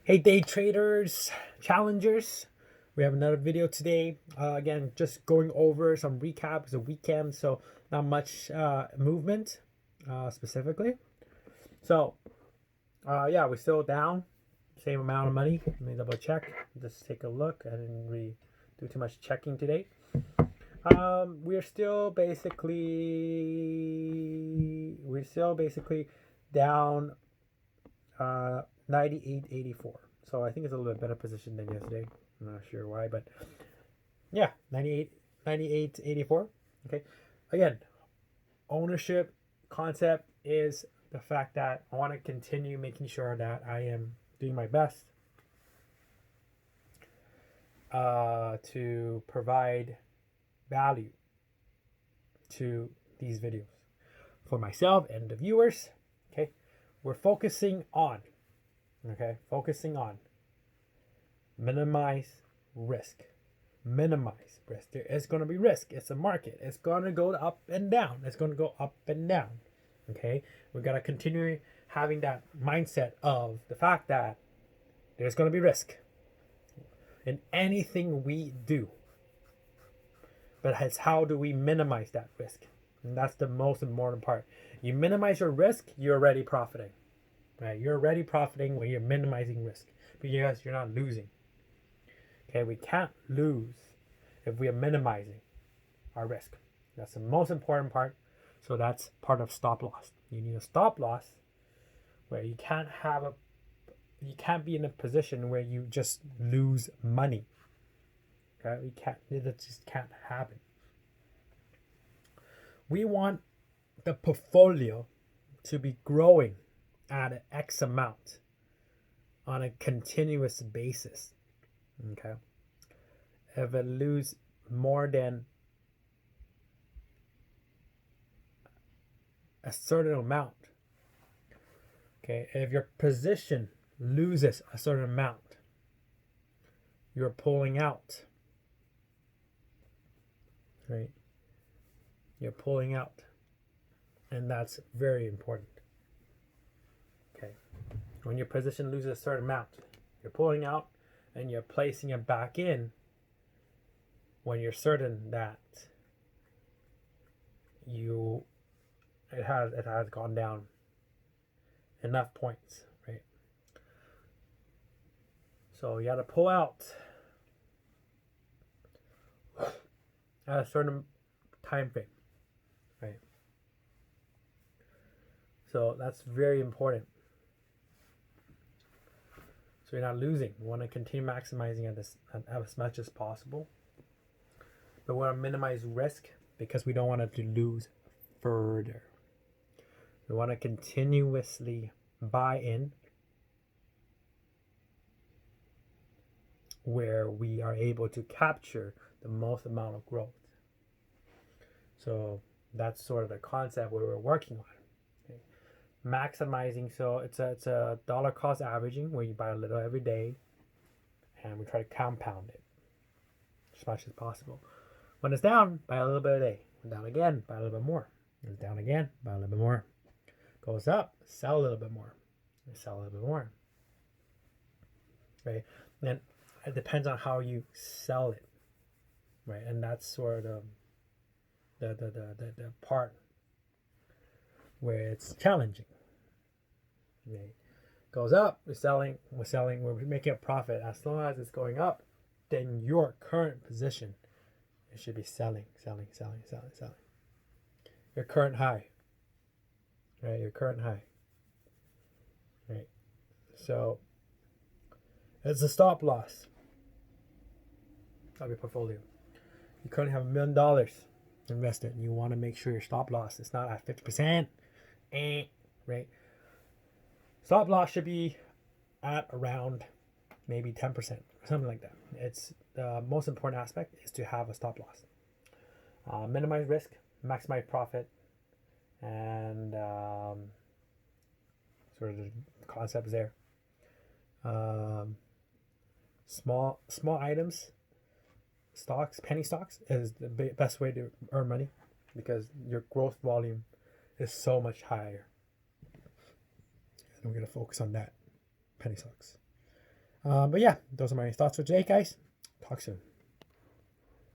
Hey, day traders, challengers. We have another video today. Again, just going over some recap. It's a weekend, so not much movement specifically. So, yeah, we're still down. Same amount of money. Let me double check. Just take a look. I didn't really do too much checking today. We're still basically down 98.84. So I think it's a little bit better position than yesterday. I'm not sure why, but yeah, 98.84. Okay. Again, ownership concept is the fact that I want to continue making sure that I am doing my best to provide value to these videos for myself and the viewers. Okay. We're focusing on minimize risk. Minimize risk. There is going to be risk. It's a market. It's going to go up and down. Okay. We got to continue having that mindset of the fact that there's going to be risk in anything we do. But it's how do we minimize that risk? And that's the most important part. You minimize your risk, you're already profiting. Right? You're already profiting when you're minimizing risk because you're not losing. Okay, we can't lose if we are minimizing our risk. That's the most important part. So that's part of stop loss. You need a stop loss where you can't be in a position where you just lose money. Okay, it just can't happen. We want the portfolio to be growing at an X amount on a continuous basis. Okay. If it loses more than a certain amount, okay, if your position loses a certain amount, you're pulling out. Right? You're pulling out. And that's very important. Okay. When your position loses a certain amount, you're pulling out and you're placing it back in when you're certain that it has gone down enough points, right? So you got to pull out at a certain time frame, right? So that's very important. So you're not losing. We want to continue maximizing as much as possible. But we want to minimize risk because we don't want it to lose further. We want to continuously buy in where we are able to capture the most amount of growth. So that's sort of the concept we we're working on. Okay. Maximizing, so it's a dollar cost averaging where you buy a little every day and we try to compound it as much as possible. When it's down, buy a little bit a day. When down again, buy a little bit more. When it's down again, buy a little bit more. Goes up, sell a little bit more. Sell a little bit more. Right? And it depends on how you sell it. Right? And that's sort of the part where it's challenging. Right? Goes up, we're selling, we're making a profit. As long as it's going up, then your current position, it should be selling. Your current high. Right? Your current high. Right? So it's a stop loss of your portfolio. You currently have $1 million invested and you want to make sure your stop loss is not at 50%. Right? Stop loss should be at around maybe 10%, something like that. It's the most important aspect is to have a stop loss. Minimize risk, maximize profit, and sort of the concepts there. Small items, stocks, penny stocks is the best way to earn money because your growth volume is so much higher. And we're going to focus on that, penny stocks. But yeah, those are my thoughts for today, guys. Talk soon.